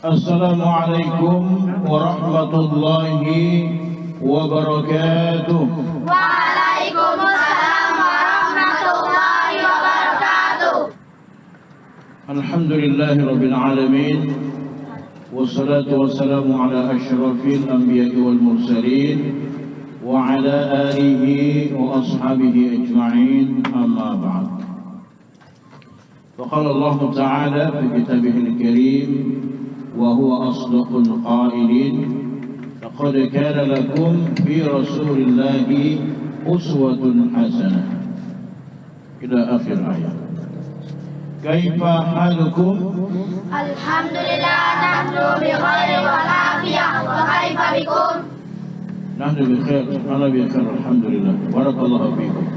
Assalamualaikum warahmatullahi wabarakatuh. Waalaikumsalam warahmatullahi wabarakatuh. Alhamdulillahi rabbil alamin. Wassalatu wassalamu ala asyrafil anbiya'i wal mursalin wa ala alihi wa ashabihi ajma'in, amma ba'd. Faqala Allah Ta'ala fi kitabihil karim wa huwa asdaqul qailin, laqad kana lakum fi rasulillahi uswatun hasanah, ila akhir ayat. Kaifa halukum? Alhamdulillah, nahnu bi khairi wal afiyah. Wa kaifa bikum? Nahnu bi khair, ana bi khair, alhamdulillah. Barakallahu fikum.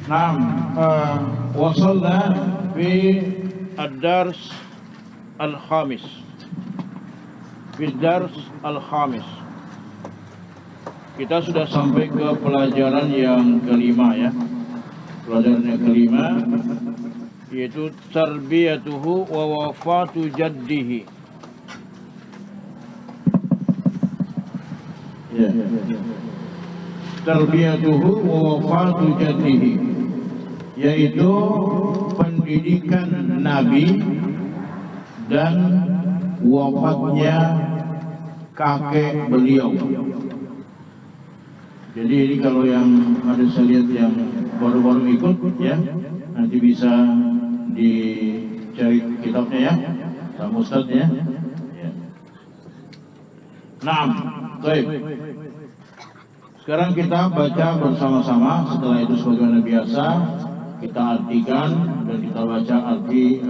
Naam, wasalna fi ad-dars al-khamis. Fi ad-dars al-khamis. Kita sudah sampai ke pelajaran yang kelima ya. Pelajaran yang kelima yaitu tarbiyatuhu wa wafatu jaddihi. Ya. Tarbiyatuhu wa wafatu jaddihi, yaitu pendidikan Nabi dan wafatnya kakek beliau. Jadi ini kalau yang ada saya lihat yang baru-baru ikut ya, nanti bisa dicari kitabnya ya, sama Ustaz ya. Naam, baik. Sekarang kita baca bersama-sama. Setelah itu sebagaimana biasa kita artikan dan kita baca arti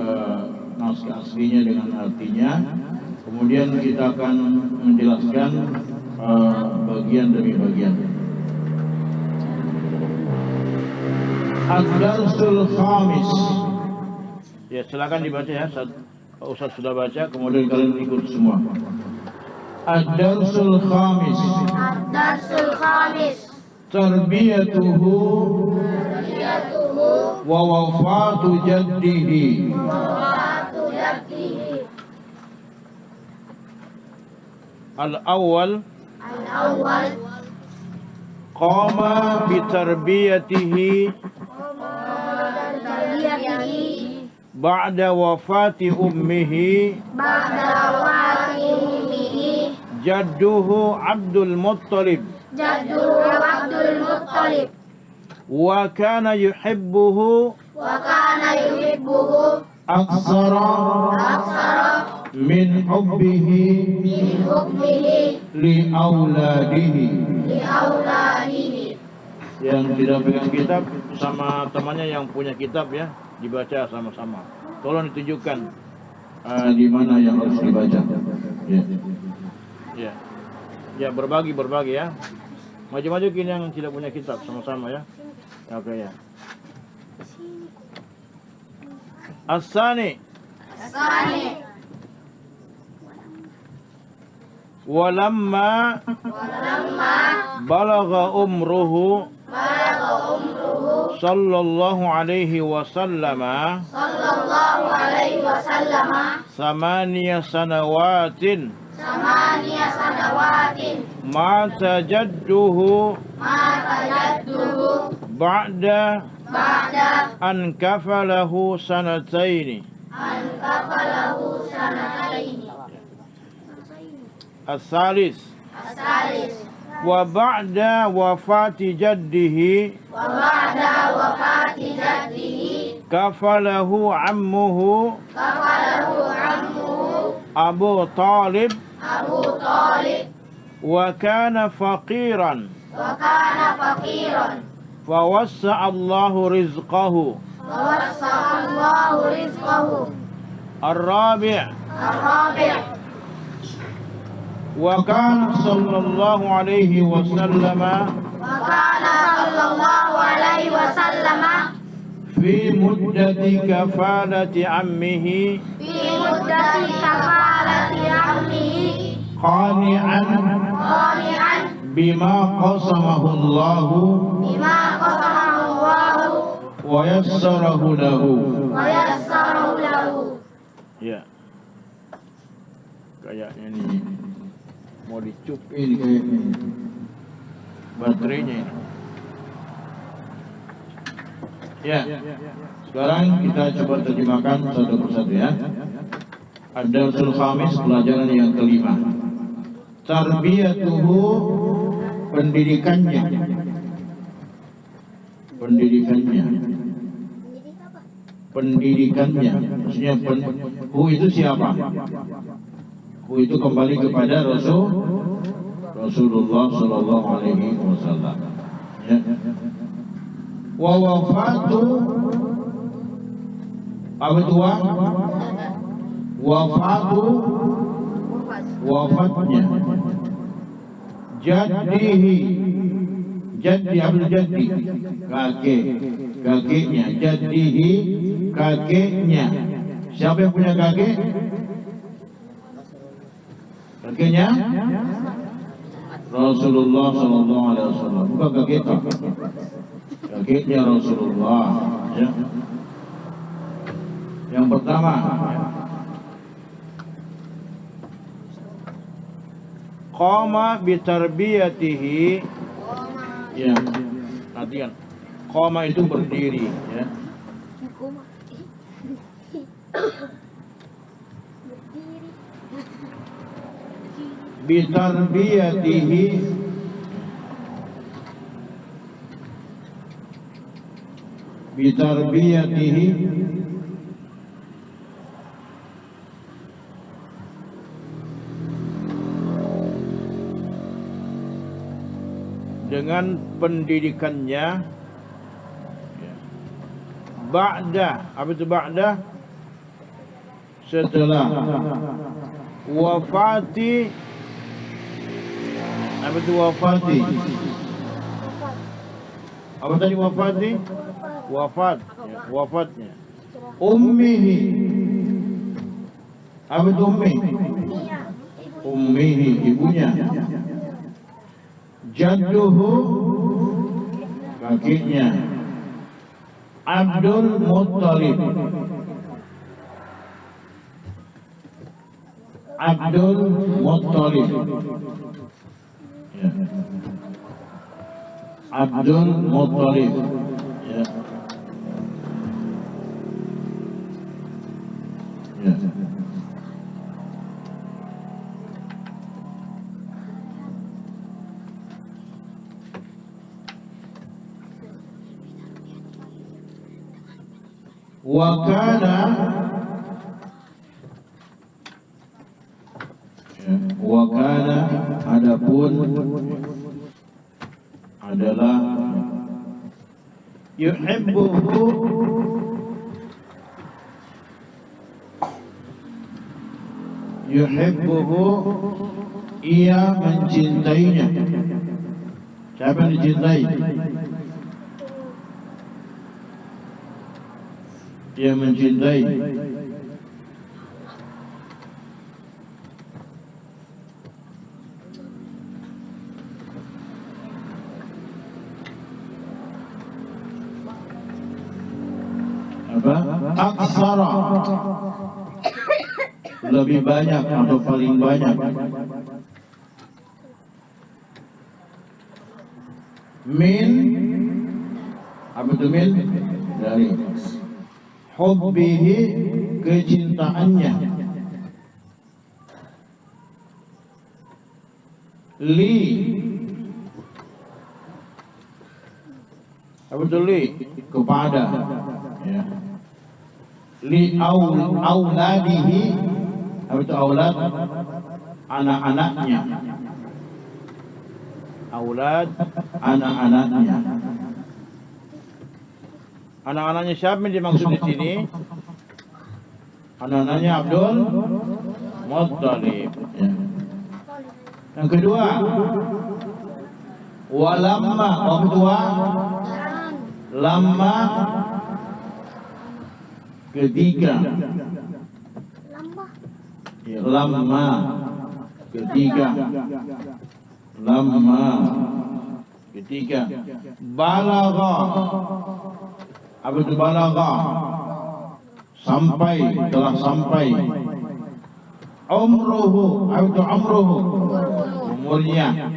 naskah aslinya dengan artinya. Kemudian kita akan menjelaskan bagian demi bagian. Ad-darsul khamis. Ya, silakan dibaca ya. Ustaz sudah baca, kemudian kalian ikut semua. Ad-darsul khamis. Ad-darsul khamis. Tarbiyatuhu wa wafatu jaddihi. Al-awwal qama bi tarbiyatihi ba'da wafati ummihi jadduhu Abdul Muttalib wa kana yuhibbuhu aksara min hubbihi li auladihi. Yang tidak pegang kitab sama temannya yang punya kitab ya, dibaca sama-sama. Tolong ditunjukkan di mana yang harus dibaca. Ya, berbagi ya. Maju-maju gini yang tidak punya kitab sama-sama ya. Oke ya. As-sani. Walamma balagha umruhu sallallahu alaihi wasallam samaniya sanawatin mata jadduhu ba'da an kafalahu sanataini. As-salis wa ba'da wafati jaddihi kafalahu ammuhu Abu Talib wa kana faqiran fawassa'a Allahu rizqahu. Ar-rabi' wa kana sallallahu alaihi wasallam fi muddati kafalati ammihi qani'an bima qasamahu Allahu wa yassarahu lahu. Ya. Kayaknya nih mau dicup ini kayaknya. Baterainya ini. Ya. Sekarang kita coba terjemahkan satu persatu ya. Ad-Darsul Khamis, pelajaran yang kelima. Tarbiyatuhu, pendidikannya. Pendidikannya. Pendidikannya. Maksudnya hu itu siapa? Hu itu kembali kepada Rasulullah sallallahu alaihi wasallam. Ya. Wa wafatu, apa itu wafatu, wafatnya. Jaddihi, jaddi abdul jaddi, kakeknya. Jaddihi, kakeknya. Siapa yang punya kakek? Kakeknya Rasulullah sallallahu alaihi wasallam. Bukan kakek kita. Kakeknya Rasulullah. Ya. Yang pertama, qama bitarbiyatihi. Ya, perhatikan. Qama itu berdiri, ya. Bitarbiyatihi, bitarbiyatihi, dengan pendidikannya. Ba'da, apa itu ba'da? Setelah wafati, apa itu wafati? Apa tadi wafati? Wafat, ya, wafatnya. Ummihi, apa itu ummi? Ummihi, ibunya. Jadduhu, kakeknya. Abdul Muttalib, Abdul Muttalib, ya. Abdul Muttalib, ya. Ya. Wakana, wakana, adapun adalah yuhibbuhu, yuhibbuhu, ia mencintainya. Siapa yang dicintai? Dia mencintai. Apa? Aksara, lebih banyak atau paling banyak. Min, apa itu min? Dari hubbihi, kecintaannya. Li, apa itu li? Kepada, ya. Li auladihi, apa itu aulad? Anak-anaknya. Aulad, anak-anaknya. Anak-anaknya siapa yang dimaksud di sini? Anak-anaknya Abdul Muttalib. Ya. Yang kedua, walamma, waktu tua, lama, ketika, ya, lama, ketika, lama, ketika, balagha, apa itu balagha? telah sampai umruhu atau umruhu, umurnya,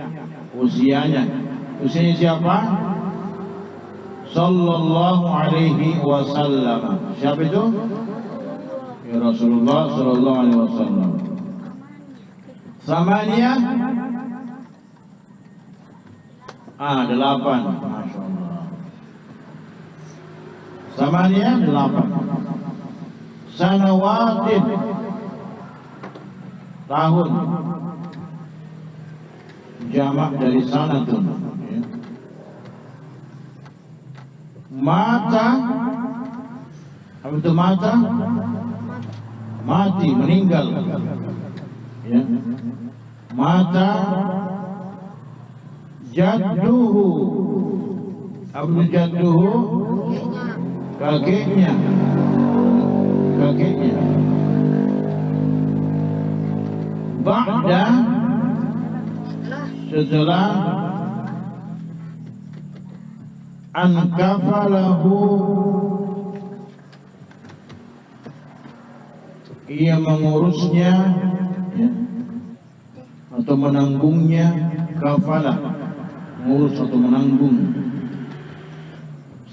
usianya siapa? Sallallahu alaihi wasallam. Siapa itu? Ya Rasulullah sallallahu alaihi wasallam. Samania 8. Masya Allah. Samania 8. Sanawatin, tahun, jamak dari sanatun. Ya. Mata, apa itu mata? Mati, meninggal. Ya. Mata jadduhu, apa itu jadduhu? Kakeknya. Ba'da, setelah an kafalahu, ia mengurusnya, ya, atau menanggungnya. Kafalah, mengurus atau menanggung.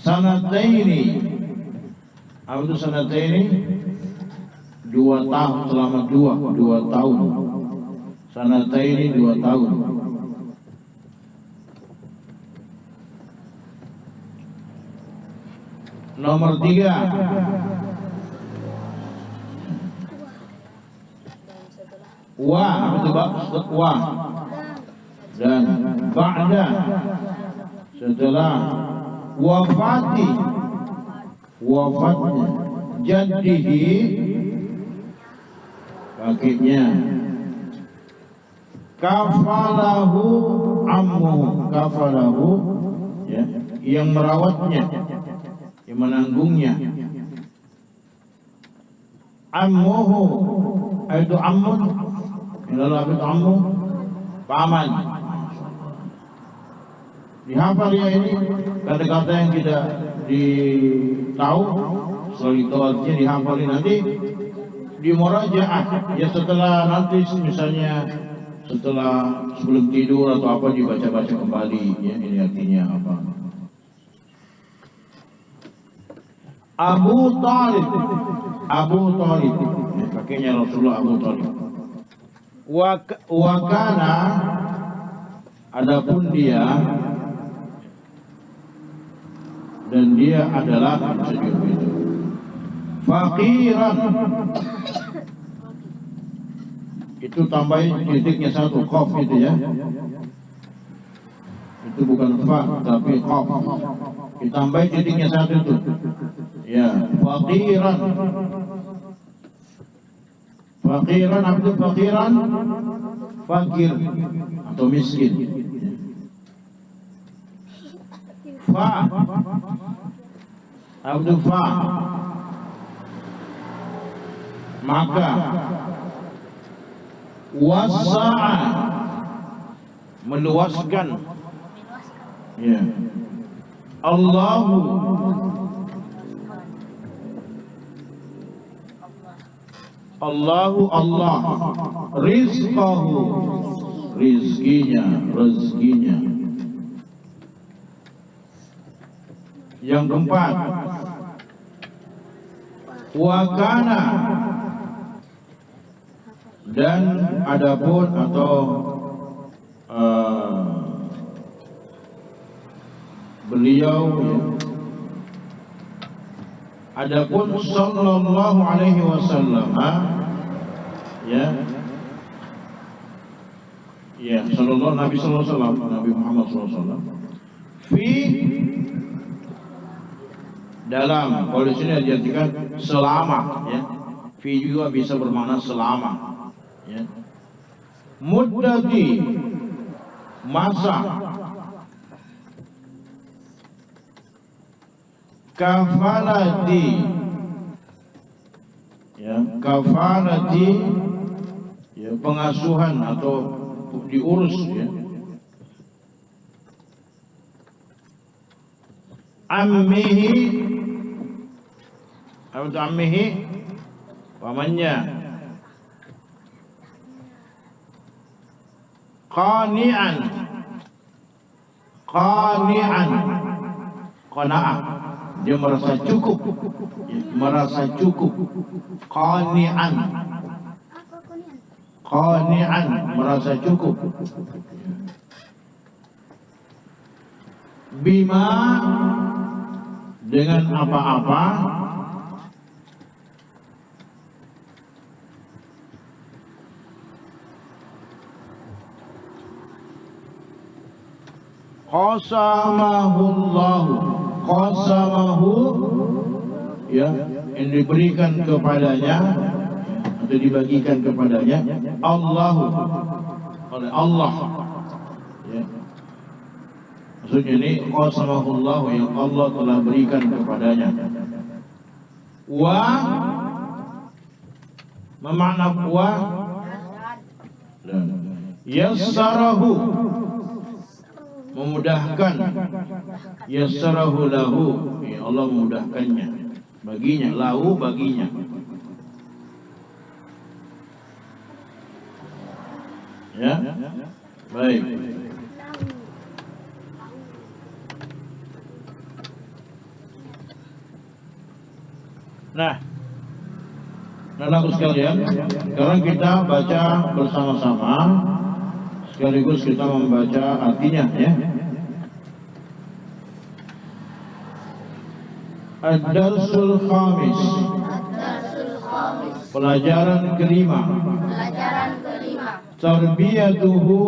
Sanataini, apa itu sanataini? 2 tahun, selama 2 tahun. Sanataini 2 tahun. Nomor 3. Apa itu wa? Dan ba'da, setelah wafatnya jaddihi, kakeknya. Kafalahu ammuhu, kafalahu, ya, yang merawatnya, yang menanggungnya. Ammuhu, itu ammun, lalu apa itu ammu? Paman. Dihafal ya ini kata-kata yang tidak ditahu, setelah itu artinya dihafalin, nanti di murajaah ya, setelah nanti misalnya setelah sebelum tidur atau apa dibaca-baca kembali ya, ini artinya apa. Abu Talib, ya, kakeknya Rasulullah Abu Talib. Wakana, adapun dia, dan dia adalah sejauh itu faqiran, itu tambahin titiknya 1, qaf itu ya, itu bukan fa tapi qaf, ditambahin titiknya 1 itu ya. Faqiran, apa itu faqiran? Fakir atau miskin. Fa, apa itu fa? Maka wasa'a, meluaskan, ya. Allah rizqahu, rezekinya. Yang keempat, wakana, dan adapun atau beliau, ya, adapun sallallahu alaihi wasallam, ya, sallallahu, Nabi sallallahu alaihi wasallam, Nabi Muhammad sallallahu alaihi wasallam, fi, dalam, kalau di sini diartikan selama, ya, fi juga bisa bermakna selama, ya. Muddati, masa. Kafalati, ya, kafalati, ya, pengasuhan atau diurus, ya. Ammihi, Abdu ammihi pamannya. Qani'an qanaah, dia merasa cukup, qani'an merasa cukup, bima dengan apa-apa, qasamahu ya, yang diberikan kepadanya atau dibagikan kepadanya oleh Allah ya. Maksudnya ini qasamahullahu, yang Allah telah berikan kepadanya. Wa memakna wa dan yassarahu, memudahkan, yassarahu lahu, ya Allah memudahkannya baginya, lahu baginya. Ya, baik. Nah, anak-anakku sekalian, sekarang kita baca bersama-sama, sekaligus kita membaca artinya ya. Ad-darsul khamis, pelajaran kelima. Tarbiyatuhu,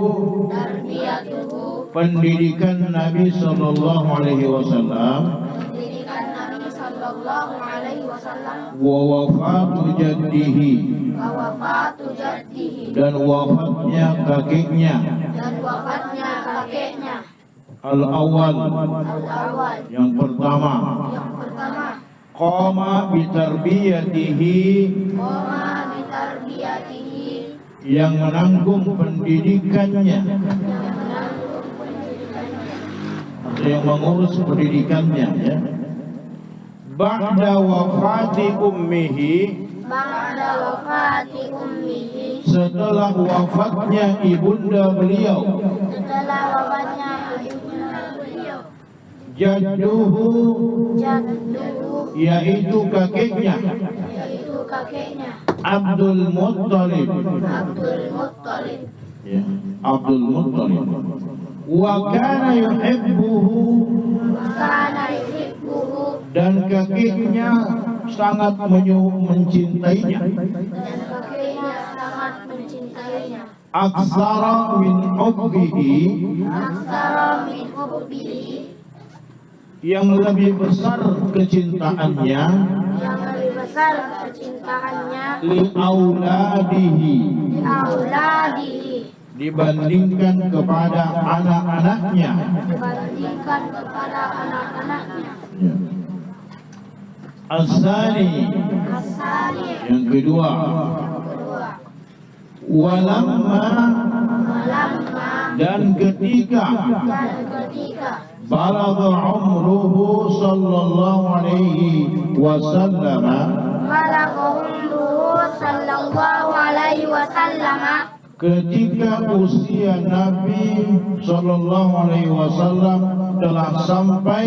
pendidikan Nabi sallallahu alaihi wasallam. Wa wafatu jaddihi, dan wafatnya kakeknya. Al-awwal, yang pertama. Qama bitarbiyatihi, yang menanggung pendidikannya, atau yang mengurus pendidikannya ya. Ba'da wafati ummihi, setelah wafatnya ibunda beliau. Jadduhu, yaitu kakeknya. Abdul Muttalib, ya, Abdul Muttalib. Wa kana yuhibbuhu, dan kakeknya sangat mencintainya. Aksara min hubbihi, yang lebih besar kecintaannya. Li auladihi, dibandingkan kepada anak-anaknya. As-sani, yang kedua. Walamma, dan ketika. Balagha umruhu sallallahu alaihi wasallam, ketika usia Nabi sallallahu alaihi wasallam telah sampai.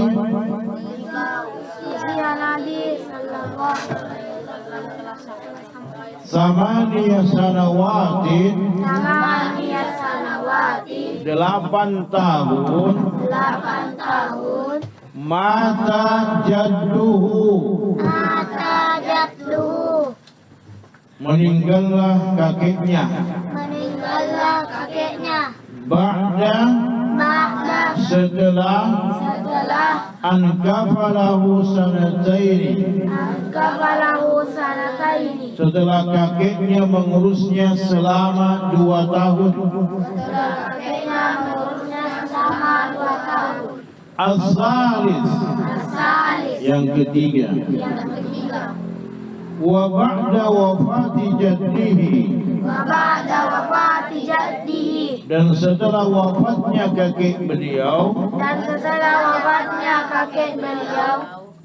Samaniya sanawatin, 8 tahun. Mata jadduhu, meninggallah kakeknya. Ba'da, setelah. Ankafalahu sanataini, setelah kakeknya mengurusnya selama 2 tahun. As-salis, yang ketiga. Wa ba'da wafati jaddihi, dan setelah wafatnya kakek beliau.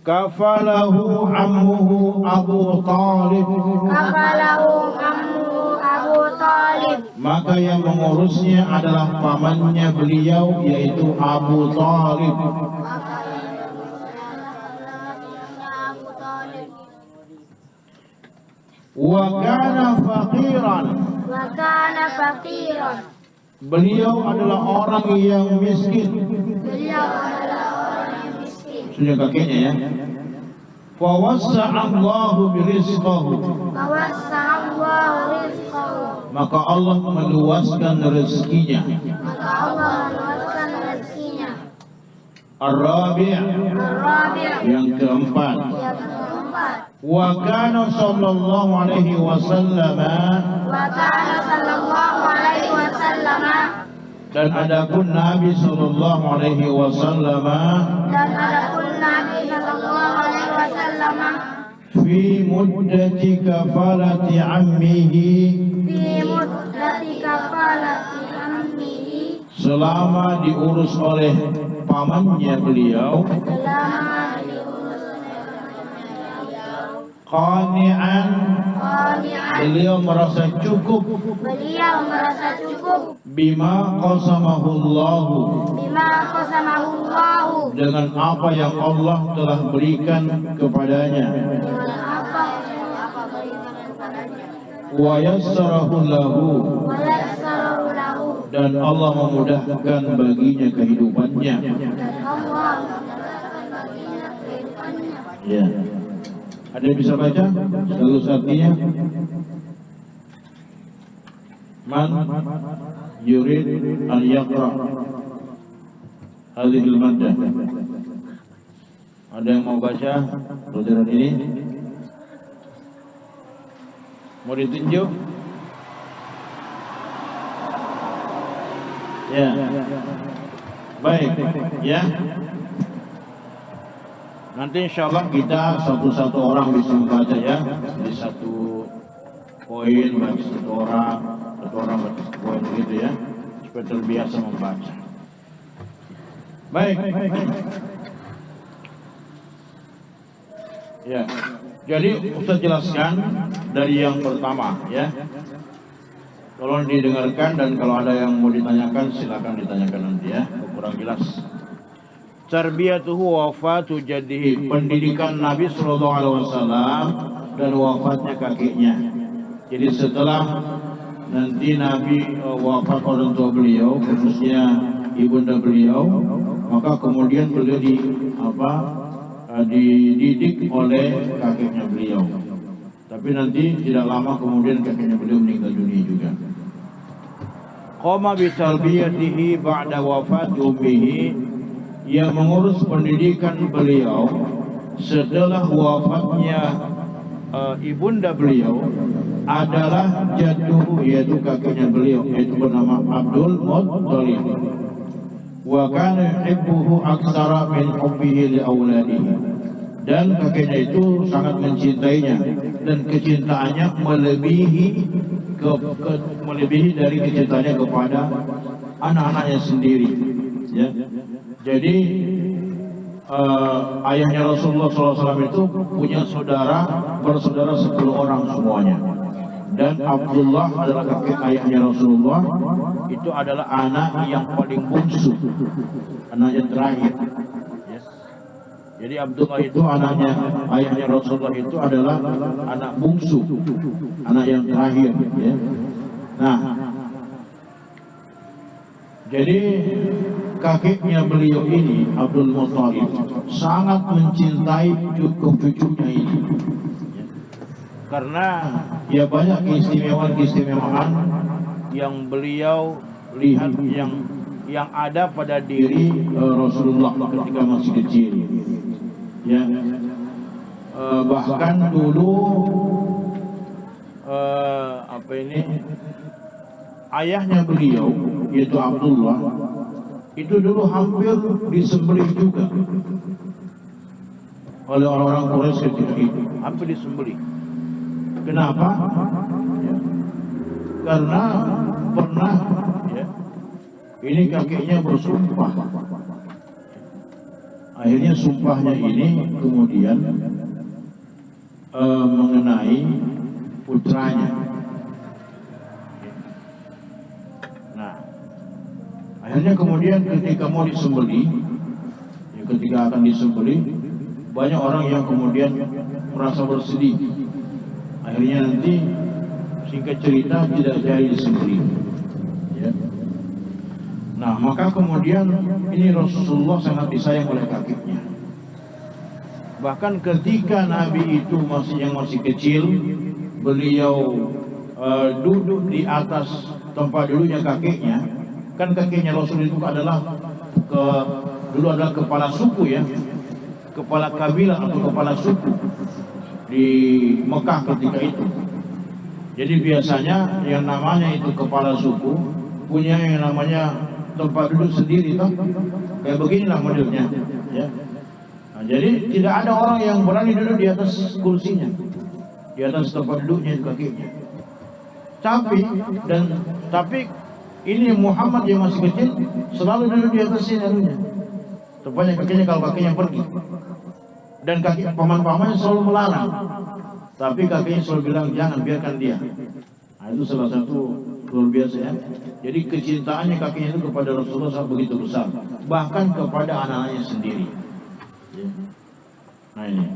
kafalahu ammuhu Abu Talib, kafalahu ammu Abu Talib, maka yang mengurusnya adalah pamannya beliau yaitu Abu Talib. Abu Talib. Wa kana faqiran, Wa kana faqiran, beliau adalah orang yang miskin. beliau adalah orang yang miskin. Sudah kakeknya ya. Fa wassa'allahu birizqahu, Fawassahallahu rizqahu, maka Allah meluaskan rezekinya. maka Allah meluaskan rezekinya. Ar-rabi', Ar-rabi', yang keempat. yang keempat. Wa kana sallallahu alaihi wasallam, Wa kana sallallahu alaihi wasallam, dan adapun Nabi sallallahu alaihi wasallam dan adapun Nabi sallallahu alaihi wasallam fi muddati kafalati ammihi, fi muddati kafalati ammihi, selama diurus oleh pamannya beliau, selama diurus qani'an, qani'an, beliau merasa cukup beliau merasa cukup bima qasamahu Allah, bima qasamahu Allahu, dengan apa yang Allah telah berikan kepadanya, dengan apa berikan kepadanya, wa yassarahu lahu, wa yassarahu lahu, dan Allah memudahkan baginya kehidupannya. dan Allah memudahkan baginya kehidupannya. Ya. Ada yang bisa baca sekaligus artinya? Man yurid an yaqra hadhihi al-maddah. Ada yang mau baca pelajaran ini? Mau ditunjuk? Ya. Baik, ya. Nanti insya Allah kita satu-satu orang bisa membaca ya. Jadi satu poin bagi satu orang baca satu poin begitu ya. Supaya terbiasa membaca. Baik. Ya. Jadi Ustaz jelaskan dari yang pertama ya. Tolong didengarkan, dan kalau ada yang mau ditanyakan silakan ditanyakan nanti ya. Kurang jelas. Tarbiyatuhu wafatu jaddihi, pendidikan Nabi sallallahu alaihi wasallam dan wafatnya kakeknya. Jadi setelah nanti Nabi wafat orang tua beliau, khususnya ibunda beliau, maka kemudian beliau dididik oleh kakeknya beliau. Tapi nanti tidak lama kemudian kakeknya beliau meninggal dunia juga. Qama bi tarbiyatihi ba'da wafat ummihi, yang mengurus pendidikan beliau setelah wafatnya ibunda beliau adalah jadduhu, yaitu kakeknya beliau, yaitu bernama Abdul Muttalib. Wa kana yuhibbuhu aktsara min hubbihi li auladihi, dan kakeknya itu sangat mencintainya, dan kecintaannya melebihi dari kecintaannya kepada anak-anaknya sendiri ya. Jadi ayahnya Rasulullah SAW itu punya bersaudara 10 orang semuanya. Dan Abdullah adalah kakek ayahnya Rasulullah, itu adalah anak yang paling bungsu, anak yang terakhir. Yes. Jadi Abdullah itu ayahnya Rasulullah itu adalah anak bungsu, anak yang terakhir. Ya. Nah, jadi kakeknya beliau ini, Abdul Muttalib, sangat mencintai cucunya ini. Karena ya banyak keistimewaan yang beliau lihat yang ada pada diri Rasulullah ketika masih kecil. Ya. Bahkan dulu ayahnya beliau, yaitu Abdullah, itu dulu hampir disembelih juga oleh orang-orang Quraisy ketika itu, hampir disembelih. Kenapa? Ya. Karena pernah ini kakeknya bersumpah Akhirnya sumpahnya ini kemudian mengenai putranya. Nah, akhirnya kemudian ketika mau disembeli, ketika akan disembeli, banyak orang yang kemudian merasa bersedih. Akhirnya nanti singkat cerita tidak jadi disembeli. Ya. Nah, maka kemudian ini Rasulullah sangat disayang oleh kakeknya. Bahkan ketika Nabi itu masih kecil, beliau duduk di atas tempat duduknya kakeknya. Kan kakeknya Rasul itu adalah dulu adalah kepala suku ya, kepala kabilah atau kepala suku di Mekah ketika itu. Jadi biasanya yang namanya itu kepala suku punya yang namanya tempat duduk sendiri toh. Kayak beginilah modelnya ya. Nah, jadi tidak ada orang yang berani duduk di atas kursinya, di atas tempat duduknya kakeknya. Tapi ini Muhammad yang masih kecil selalu duduk di atas sini anunya. Tempatnya kakeknya kalau kakeknya pergi. Dan paman-pamannya selalu melarang. Tapi kakeknya selalu bilang jangan, biarkan dia. Nah, itu salah satu luar biasa ya. Jadi kecintaannya kakeknya itu kepada Rasulullah sangat begitu besar. Bahkan kepada anak-anaknya sendiri. Ya. Nah ini.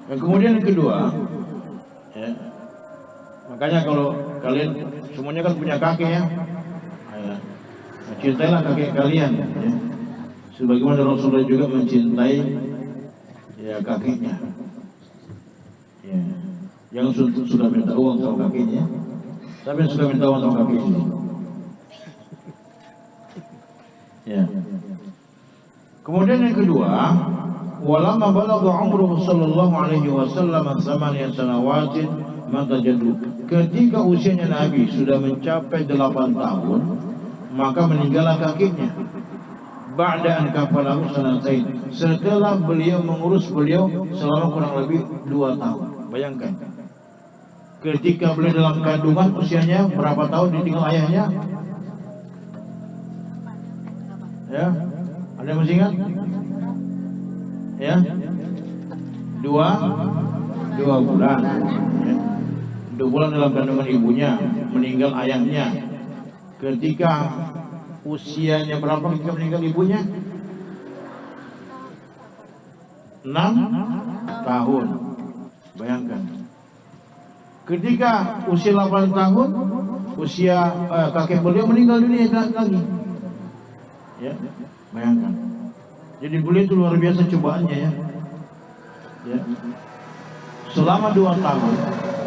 Dan kemudian yang kedua, ya, makanya kalau kalian semuanya kan punya kakek ya, cintailah kakek kalian. Ya. Sebagaimana Rasulullah juga mencintai ya kakeknya. Ya. Yang sudah minta uang sama kakeknya, tapi sudah minta uang sama kakeknya. Ya. Kemudian yang kedua, walamma balagha umruhu sallallahu alaihi wasallam 8 sanawatin maka jaddu. Ketika usianya Nabi sudah mencapai 8 tahun, maka meninggallah kakeknya. Ba'da an kafalahu sanatain. Setelah beliau mengurus beliau selama kurang lebih 2 tahun. Bayangkan. Ketika beliau dalam kandungan usianya berapa tahun ditinggal ayahnya? Ya. Ada yang masih ingat? Ya. 2 bulan. Ya. 2 bulan dalam kandungan ibunya, meninggal ayahnya. Ketika usianya berapa ketika meninggal ibunya? 6 tahun. Bayangkan. Ketika usia 8 tahun, usia kakek beliau meninggal dunia lagi. Ya, bayangkan. Jadi beliau itu luar biasa cobaannya ya. Ya. Selama 2 tahun,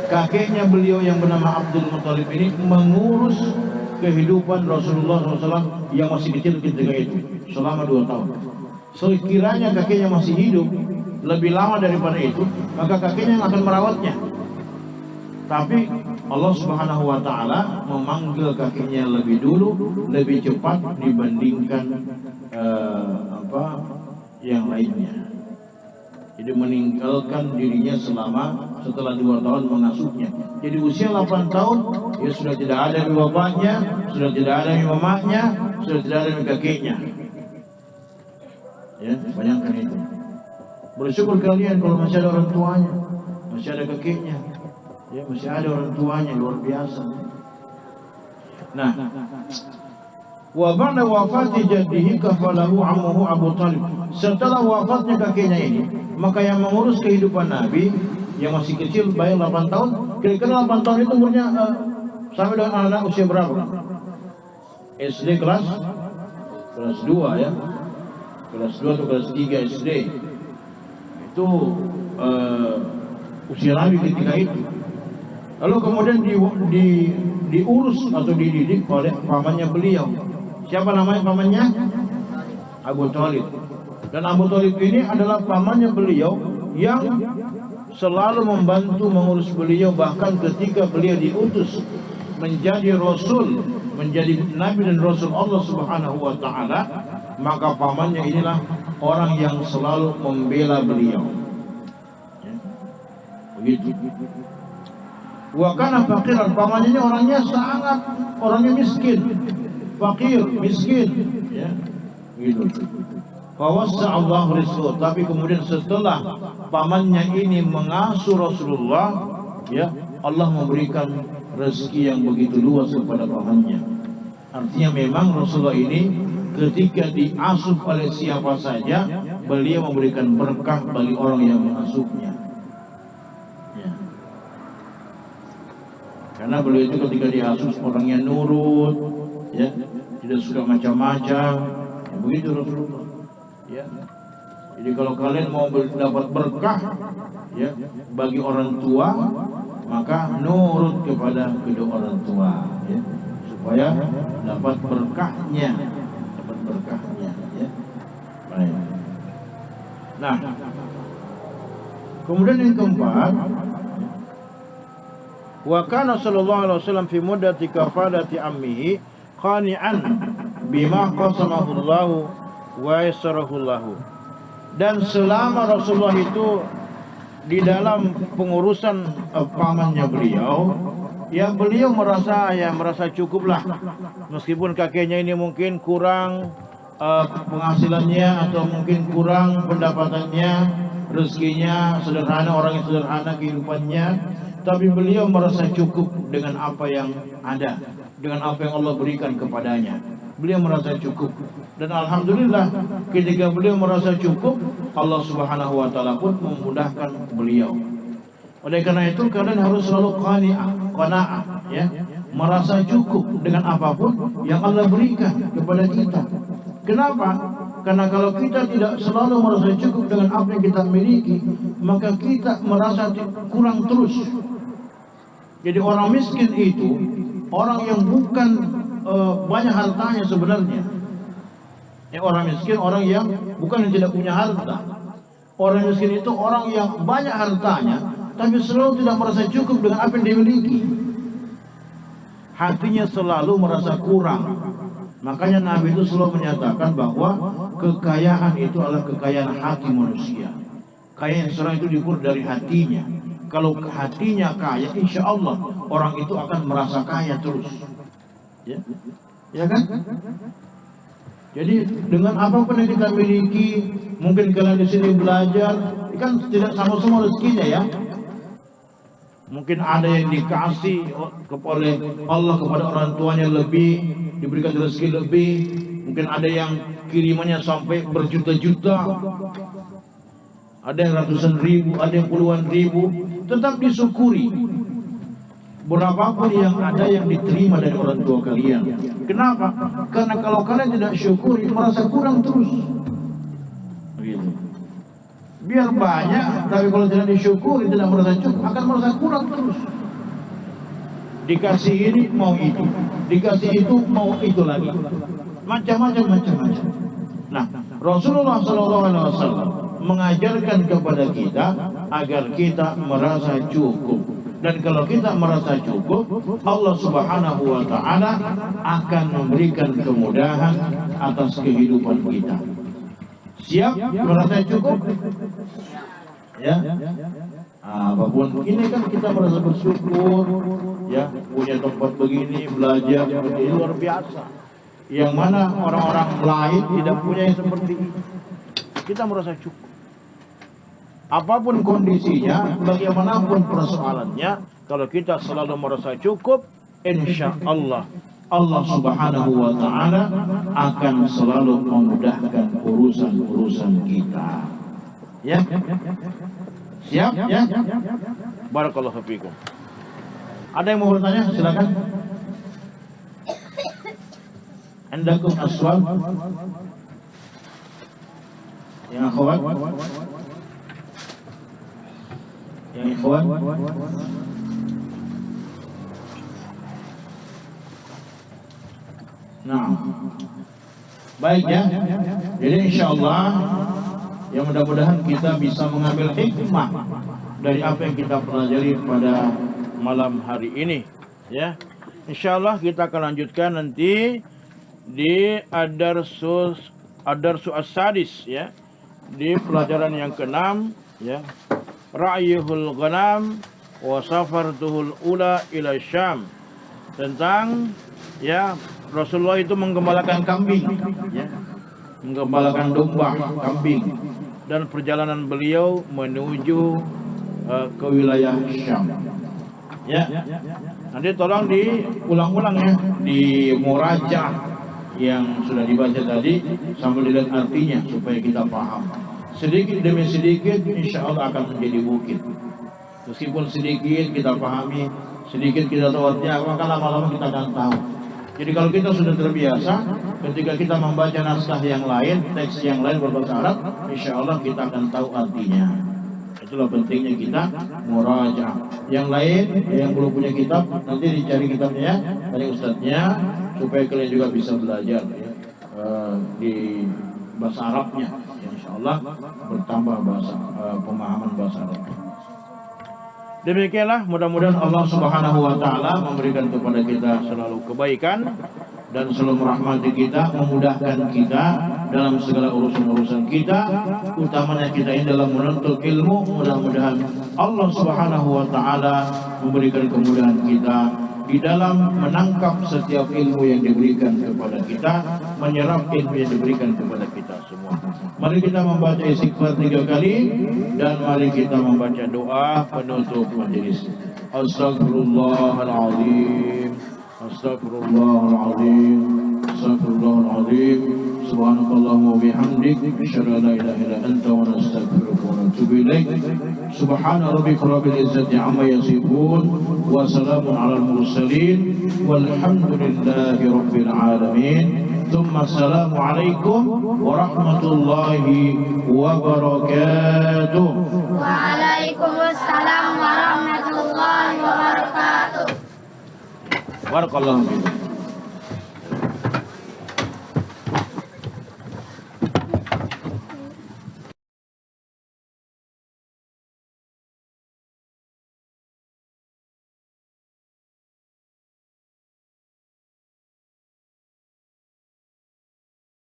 kakeknya beliau yang bernama Abdul Muthalib ini mengurus kehidupan Rasulullah SAW yang masih kecil ketika itu selama 2 tahun. Sekiranya kakeknya masih hidup lebih lama daripada itu, maka kakeknya yang akan merawatnya. Tapi Allah Subhanahu wa taala memanggil kakeknya lebih dulu, lebih cepat dibandingkan yang lainnya. Jadi meninggalkan dirinya setelah 2 tahun mengasuhnya. Jadi usia 8 tahun, ya sudah tidak ada bapaknya, sudah tidak ada mamanya, sudah tidak ada kakeknya. Ya, bayangkan itu. Bersyukur kalian kalau masih ada orang tuanya, masih ada kakeknya. Ya, masih ada orang tuanya, luar biasa. Nah, wa ba'da wafati jaddihi kafalahu ammuhu Abu Thalib. Setelah wafatnya kakeknya ini, maka yang mengurus kehidupan Nabi yang masih kecil, bayi 8 tahun, kira-kira 8 tahun itu umurnya sampai dengan anak usia berapa? SD kelas 2 ya. Kelas 2 atau kelas 3 SD. Itu usia Nabi ketika itu. Lalu kemudian diurus atau dididik oleh pamannya beliau. Siapa namanya pamannya? Abu Thalib. Dan Abu Thalib ini adalah pamannya beliau yang selalu membantu mengurus beliau, bahkan ketika beliau diutus menjadi Rasul, menjadi Nabi dan Rasul Allah Subhanahu wa taala, maka pamannya inilah orang yang selalu membela beliau. Ya. Begitu. Wa kana faqiran, pamannya ini orangnya miskin, fakir, miskin, ya, gitu. Allah rizqu, tapi kemudian setelah pamannya ini mengasuh Rasulullah, ya, Allah memberikan rezeki yang begitu luas kepada pamannya. Artinya memang Rasulullah ini ketika diasuh oleh siapa saja, beliau memberikan berkah bagi orang yang mengasuhnya. Ya. Karena beliau itu ketika diasuh orangnya nurut, ya, tidak suka macam-macam, ya, begitu Rasulullah. Ya. Jadi kalau kalian mau dapat berkah, ya, bagi orang tua, maka nurut kepada kedua orang tua, ya, supaya dapat berkahnya, ya. Baik. Nah, kemudian yang keempat, wa kana sallallahu alaihi wasallam fi muddati kafalati ammihi qani'an bima qasamahu Allah wa yassarahu Allah. Dan selama Rasulullah itu di dalam pengurusan pamannya beliau, ya beliau merasa cukuplah, meskipun kakeknya ini mungkin kurang penghasilannya atau mungkin kurang pendapatannya, rezekinya sederhana, orang yang sederhana kehidupannya, tapi beliau merasa cukup dengan apa yang ada, dengan apa yang Allah berikan kepadanya. Beliau merasa cukup, dan alhamdulillah ketika beliau merasa cukup, Allah Subhanahu wa taala pun memudahkan beliau. Oleh karena itu kalian harus selalu qanaah, ya, merasa cukup dengan apapun yang Allah berikan kepada kita. Kenapa? Karena kalau kita tidak selalu merasa cukup dengan apa yang kita miliki, maka kita merasa kurang terus. Jadi orang miskin itu orang yang bukan banyak hartanya sebenarnya. Orang miskin orang yang bukan yang tidak punya harta. Orang miskin itu orang yang banyak hartanya, tapi selalu tidak merasa cukup dengan apa yang dimiliki. Hatinya selalu merasa kurang. Makanya Nabi itu selalu menyatakan bahwa kekayaan itu adalah kekayaan hati manusia. Kekayaan seorang itu diukur dari hatinya. Kalau hatinya kaya, insya Allah orang itu akan merasa kaya terus. Ya kan? Jadi dengan apapun yang kita miliki, mungkin kalian di sini belajar, kan tidak sama semua rezekinya, ya. Mungkin ada yang dikasih oleh Allah kepada orang tuanya lebih, diberikan rezeki lebih. Mungkin ada yang kirimannya sampai berjuta-juta, ada yang ratusan ribu, ada yang puluhan ribu. Tetap disyukuri. Berapapun yang ada yang diterima dari orang tua kalian. Kenapa? Karena kalau kalian tidak syukuri, merasa kurang terus. Begitu. Biar banyak, tapi kalau tidak disyukuri, tidak merasa cukup, akan merasa kurang terus. Dikasih ini mau itu, dikasih itu mau itu lagi, macam-macam. Nah, Rasulullah SAW mengajarkan kepada kita agar kita merasa cukup. Dan kalau kita merasa cukup, Allah Subhanahu wa taala akan memberikan kemudahan atas kehidupan kita. Siap merasa cukup? Ya. Apapun ini kan kita merasa bersyukur, ya, punya tempat begini, belajar seperti luar biasa. Yang mana orang-orang lain tidak punya yang seperti ini. Kita merasa cukup. Apapun kondisinya, bagaimanapun persoalannya, kalau kita selalu merasa cukup, insya Allah Allah Subhanahu wa taala akan selalu memudahkan urusan-urusan kita. Ya. Siap, ya? Barakallahu fiikum. Ada yang mau bertanya? Silakan. Andakum aswal? Ya akhwat? Ya ikhwan? Nah, baik ya. Jadi insyaallah ya mudah-mudahan kita bisa mengambil hikmah dari apa yang kita pelajari pada malam hari ini. Ya, insyaallah kita akan lanjutkan nanti di Ad-Darsu As-Sadis, ya, di pelajaran yang ke-6, ya, Ra'yuhul Ghanam wa Safartuhul Ula ila Syam, tentang, ya, Rasulullah itu menggembalakan kambing, ya. menggembalakan domba, kambing, dan perjalanan beliau menuju ke wilayah Syam. Ya, nanti tolong diulang-ulang ya, di murajaah yang sudah dibaca tadi sambil dilihat artinya supaya kita paham. Sedikit demi sedikit, insya Allah akan menjadi bukit. Meskipun sedikit kita pahami, sedikit kita tahu artinya, maka lama-lama kita akan tahu. Jadi kalau kita sudah terbiasa, ketika kita membaca naskah yang lain, teks yang lain berbahasa Arab, insya Allah kita akan tahu artinya. Itulah pentingnya kita murajaah. Yang lain yang belum punya kitab, nanti dicari kitabnya ya, tanya ustadznya, supaya kalian juga bisa belajar ya, di bahasa Arabnya. Insya Allah bertambah pemahaman bahasa Arab. Demikianlah, mudah-mudahan Allah Subhanahu wa taala memberikan kepada kita selalu kebaikan dan selalu merahmati kita, memudahkan kita dalam segala urusan-urusan kita, utamanya kita ini dalam menuntut ilmu. Mudah-mudahan Allah Subhanahu wa taala memberikan kemudahan kita di dalam menangkap setiap ilmu yang diberikan kepada kita, menyerap ilmu yang diberikan kepada kita semua. Mari kita membaca istighfar 3 kali dan mari kita membaca doa penutup majelis. Astagfirullahaladzim, astagfirullahaladzim, astagfirullahaladzim. Subhanakallahumma wa bihamdik, asyhadu an la ilaha illa anta wa nastaghfiruka wa natubu ilaik. Subhana rabbika rabbil izzati amma yasifun wa salamun alal mursalin walhamdulillahi rabbil alamin. Thumma assalamu alaikum warahmatullahi wabarakatuh. Waalaikumsalam warahmatullahi wabarakatuh. Barakallahu fiikum.